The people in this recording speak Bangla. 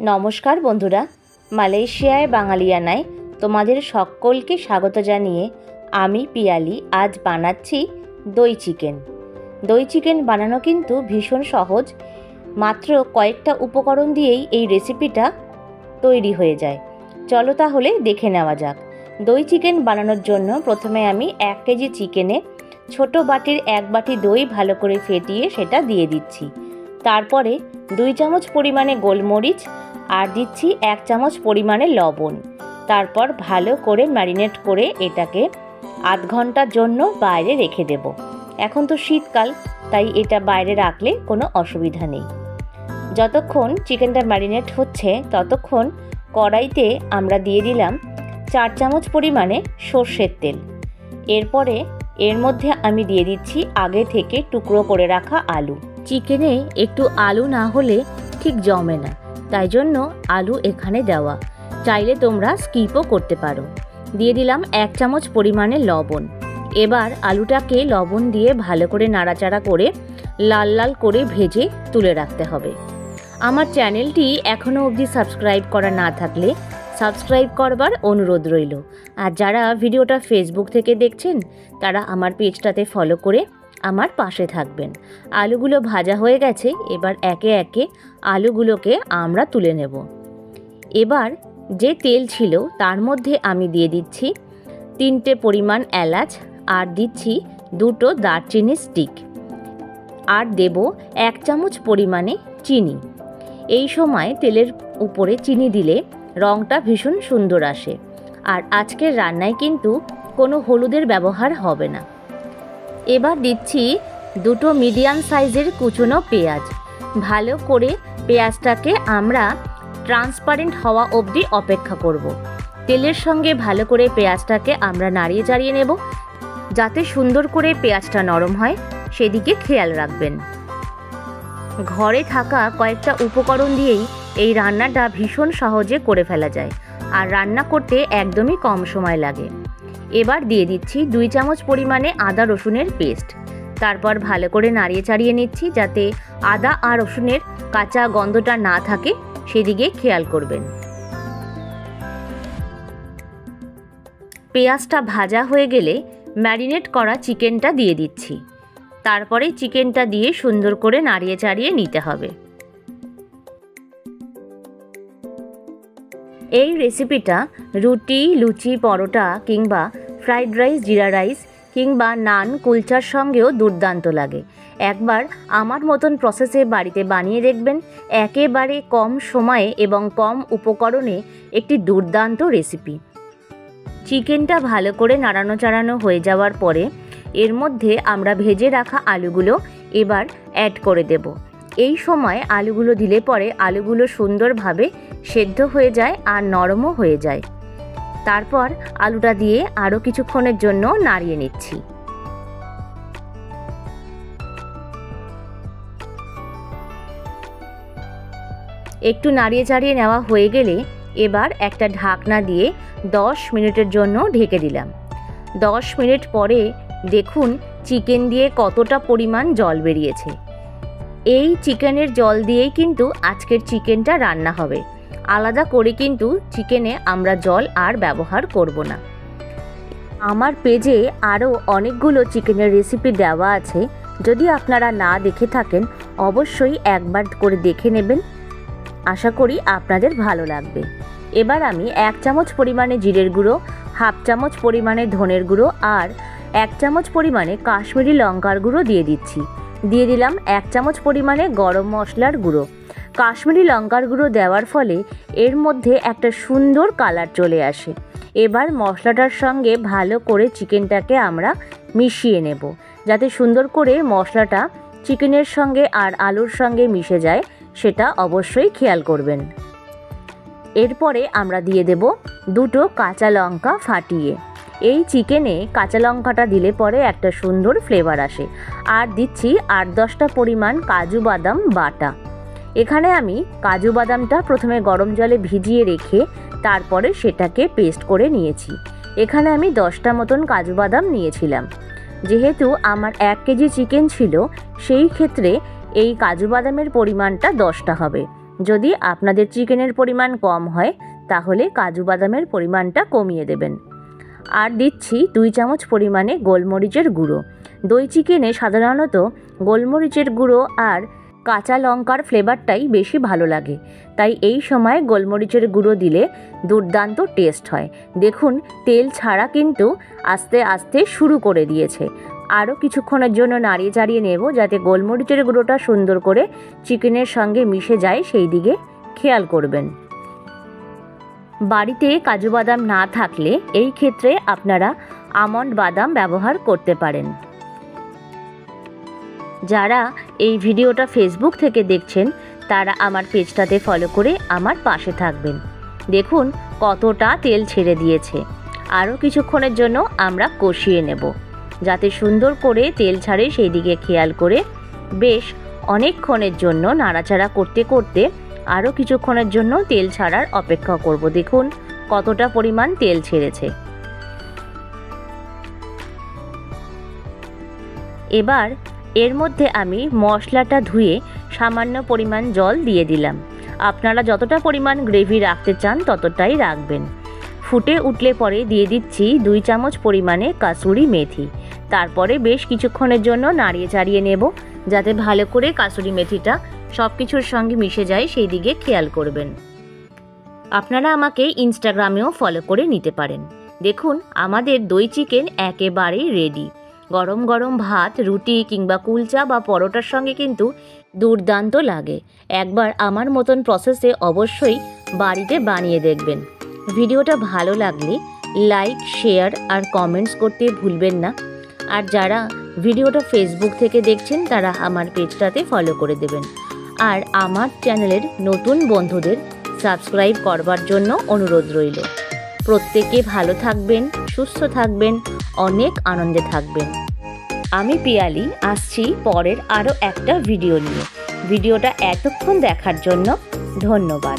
নমস্কার বন্ধুরা, মালয়েশিয়ায় বাঙালিয়ানায় তোমাদের সকলকে স্বাগত জানিয়ে আমি পিয়ালি আজ বানাচ্ছি দই চিকেন। দই চিকেন বানানো কিন্তু ভীষণ সহজ, মাত্র কয়েকটা উপকরণ দিয়েই এই রেসিপিটা তৈরি হয়ে যায়। চলো তাহলে দেখে নেওয়া যাক। দই চিকেন বানানোর জন্য প্রথমে আমি 1 কেজি চিকেনে ছোট বাটির 1 বাটি দই ভালো করে ফেটিয়ে সেটা দিয়ে দিচ্ছি। তারপরে 2 চামচ পরিমাণে গোলমরিচ আর দিচ্ছি 1 চামচ পরিমাণে লবণ। তারপর ভালো করে ম্যারিনেট করে এটাকে আধ ঘন্টার জন্য বাইরে রেখে দেব। এখন তো শীতকাল, তাই এটা বাইরে রাখলে কোনো অসুবিধা নেই। যতক্ষণ চিকেনটা ম্যারিনেট হচ্ছে ততক্ষণ কড়াইতে আমরা দিয়ে দিলাম 4 চামচ পরিমাণে সর্ষের তেল। এরপরে এর মধ্যে আমি দিয়ে দিচ্ছি আগে থেকে টুকরো করে রাখা আলু। চিকেনে একটু আলু না হলে ঠিক জমে না, তাই জন্য আলু এখানে দেওয়া। চাইলে তোমরা স্কিপও করতে পারো। দিয়ে দিলাম 1 চামচ পরিমাণে লবণ। এবার আলুটাকে লবণ দিয়ে ভালো করে নাড়াচাড়া করে লাল লাল করে ভেজে তুলে রাখতে হবে। আমার চ্যানেলটি এখনও অবধি সাবস্ক্রাইব করা না থাকলে সাবস্ক্রাইব করবার অনুরোধ রইল। আর যারা ভিডিওটা ফেসবুক থেকে দেখছেন তারা আমার পেজটাতে ফলো করে আমার পাশে থাকবেন। আলুগুলো ভাজা হয়ে গেছে, এবার একে একে আলুগুলোকে আমরা তুলে নেব। এবার যে তেল ছিল তার মধ্যে আমি দিয়ে দিচ্ছি 3টে পরিমাণ এলাচ, আর দিচ্ছি 2টো দারচিনি স্টিক, আর দেব 1 চামচ পরিমাণে চিনি। এই সময় তেলের উপরে চিনি দিলে রঙটা ভীষণ সুন্দর আসে। আর আজকের রান্নায় কিন্তু কোনো হলুদের ব্যবহার হবে না। এবার দিচ্ছি 2টো মিডিয়াম সাইজের কুচনো পেঁয়াজ। ভালো করে পেঁয়াজটাকে আমরা ট্রান্সপারেন্ট হওয়া অবধি অপেক্ষা করব। তেলের সঙ্গে ভালো করে পেঁয়াজটাকে আমরা নাড়িয়ে চাড়িয়ে নেব, যাতে সুন্দর করে পেঁয়াজটা নরম হয় সেদিকে খেয়াল রাখবেন। ঘরে থাকা কয়েকটা উপকরণ দিয়েই এই রান্নাটা ভীষণ সহজে করে ফেলা যায়, আর রান্না করতে একদমই কম সময় লাগে। এবার দিয়ে দিচ্ছি 2 চামচ পরিমাণে আদা রসুনের পেস্ট। তারপর ভালো করে নাড়িয়ে চাড়িয়ে নিচ্ছি, যাতে আদা আর রসুনের কাঁচা গন্ধটা না থাকে সেদিকে খেয়াল করবেন। পেঁয়াজটা ভাজা হয়ে গেলে ম্যারিনেট করা চিকেনটা দিয়ে দিচ্ছি। তারপরে চিকেনটা দিয়ে সুন্দর করে নাড়িয়ে চাড়িয়ে নিতে হবে। এই রেসিপিটা রুটি, লুচি, পরোটা কিংবা ফ্রাইড রাইস, জিরা রাইস কিংবা নান, কুলচার সঙ্গেও দুর্দান্ত লাগে। একবার আমার মতন প্রসেসে বাড়িতে বানিয়ে দেখবেন। একেবারে কম সময়ে এবং কম উপকরণে একটি দুর্দান্ত রেসিপি। চিকেনটা ভালো করে নাড়ানো চাড়ানো হয়ে যাওয়ার পরে এর মধ্যে আমরা ভেজে রাখা আলুগুলো এবার অ্যাড করে দেব। এই সময় আলুগুলো দিলে পরে আলুগুলো সুন্দরভাবে সেদ্ধ হয়ে যায় আর নরমও হয়ে যায়। তারপর আলুটা দিয়ে আরও কিছুক্ষণের জন্য নাড়িয়ে নিচ্ছি। একটু নাড়িয়ে চাড়িয়ে নেওয়া হয়ে গেলে এবার একটা ঢাকনা দিয়ে 10 মিনিটের জন্য ঢেকে দিলাম। 10 মিনিট পরে দেখুন চিকেন দিয়ে কতটা পরিমাণ জল বেরিয়েছে। এই চিকেনের জল দিয়েই কিন্তু আজকের চিকেনটা রান্না হবে। আলাদা করে কিন্তু চিকেনে আমরা জল আর ব্যবহার করব না। আমার পেজে আরও অনেকগুলো চিকেনের রেসিপি দেওয়া আছে, যদি আপনারা না দেখে থাকেন অবশ্যই একবার করে দেখে নেবেন। আশা করি আপনাদের ভালো লাগবে। এবার আমি 1 চামচ পরিমাণে জিরের গুঁড়ো, 1/2 চামচ পরিমাণে ধনের গুঁড়ো আর 1 চামচ পরিমাণে কাশ্মীরি লঙ্কার গুঁড়ো দিয়ে দিচ্ছি। দিয়ে দিলাম 1 চামচ পরিমাণে গরম মশলার গুঁড়ো। কাশ্মীরি লঙ্কার গুঁড়ো দেওয়ার ফলে এর মধ্যে একটা সুন্দর কালার চলে আসে। এবার মশলাটার সঙ্গে ভালো করে চিকেনটাকে আমরা মিশিয়ে নেব, যাতে সুন্দর করে মশলাটা চিকেনের সঙ্গে আর আলুর সঙ্গে মিশে যায়, সেটা অবশ্যই খেয়াল করবেন। এরপরে আমরা দিয়ে দেব 2টো কাঁচা লঙ্কা ফাটিয়ে। এই চিকেনে কাঁচা লঙ্কাটা দিলে পরে একটা সুন্দর ফ্লেভার আসে। আর দিচ্ছি 8-10টা পরিমাণ কাজু বাদাম বাটা। এখানে আমি কাজু বাদামটা প্রথমে গরম জলে ভিজিয়ে রেখে তারপরে সেটাকে পেস্ট করে নিয়েছি। এখানে আমি 10টা মতন কাজু বাদাম নিয়েছিলাম। যেহেতু আমার 1 কেজি চিকেন ছিল, সেই ক্ষেত্রে এই কাজু বাদামের পরিমাণটা 10টা হবে। যদি আপনাদের চিকেনের পরিমাণ কম হয় তাহলে কাজু বাদামের পরিমাণটা কমিয়ে দেবেন। আর দিচ্ছি 2 চামচ পরিমাণে গোলমরিচের গুঁড়ো। দই চিকেনে সাধারণত গোলমরিচের গুঁড়ো আর কাঁচা লঙ্কার ফ্লেভারটাই বেশি ভালো লাগে, তাই এই সময় গোলমরিচের গুঁড়ো দিলে দুর্দান্ত টেস্ট হয়। দেখুন তেল ছাড়া কিন্তু আস্তে আস্তে শুরু করে দিয়েছে। আরও কিছুক্ষণের জন্য নাড়িয়ে চাড়িয়ে নেব যাতে গোলমরিচের গুঁড়োটা সুন্দর করে চিকেনের সঙ্গে মিশে যায়, সেই দিকে খেয়াল করবেন। বাড়িতে কাজু বাদাম না থাকলে এই ক্ষেত্রে আপনারা আমন্ড বাদাম ব্যবহার করতে পারেন। যারা এই ভিডিওটা ফেসবুক থেকে দেখছেন তারা আমার পেজটাতে ফলো করে আমার পাশে থাকবেন। দেখুন কতটা তেল ছেড়ে দিয়েছে। আরও কিছুক্ষণের জন্য আমরা কষিয়ে নেব যাতে সুন্দর করে তেল ছাড়ে, সেই দিকে খেয়াল করে বেশ অনেকক্ষণের জন্য নাড়াচাড়া করতে করতে আরও কিছুক্ষণের জন্য তেল ছাড়ার অপেক্ষা করব। দেখুন কতটা পরিমাণ তেল ছেড়েছে। এবার এর মধ্যে আমি মশলাটা ধুয়ে সামান্য পরিমাণ জল দিয়ে দিলাম। আপনারা যতটা পরিমাণ গ্রেভি রাখতে চান ততটাই রাখবেন। ফুটে উঠলে পরে দিয়ে দিচ্ছি 2 চামচ পরিমাণে কাসুরি মেথি। তারপরে বেশ কিছুক্ষণের জন্য নাড়িয়ে চাড়িয়ে নেব যাতে ভালো করে কাসুরি মেথিটা সব কিছুর সঙ্গে মিশে যায়, সেই দিকে খেয়াল করবেন। আপনারা আমাকে ইনস্টাগ্রামেও ফলো করে নিতে পারেন। দেখুন আমাদের দই চিকেন একেবারেই রেডি। গরম গরম ভাত, রুটি কিংবা কুলচা বা পরোটার সঙ্গে কিন্তু দুর্দান্ত লাগে। একবার আমার মতন প্রসেসে অবশ্যই বাড়িতে বানিয়ে দেখবেন। ভিডিওটা ভালো লাগলে লাইক, শেয়ার আর কমেন্টস করতে ভুলবেন না। আর যারা ভিডিওটা ফেসবুক থেকে দেখছেন তারা আমার পেজটাতে ফলো করে দেবেন। আর আমার চ্যানেলের নতুন বন্ধুদের সাবস্ক্রাইব করবার জন্য অনুরোধ রইল। প্রত্যেকে ভালো থাকবেন, সুস্থ থাকবেন, অনেক আনন্দে থাকবেন। আমি পিয়ালি আসছি পরের আরও একটা ভিডিও নিয়ে। ভিডিওটা এতক্ষণ দেখার জন্য ধন্যবাদ।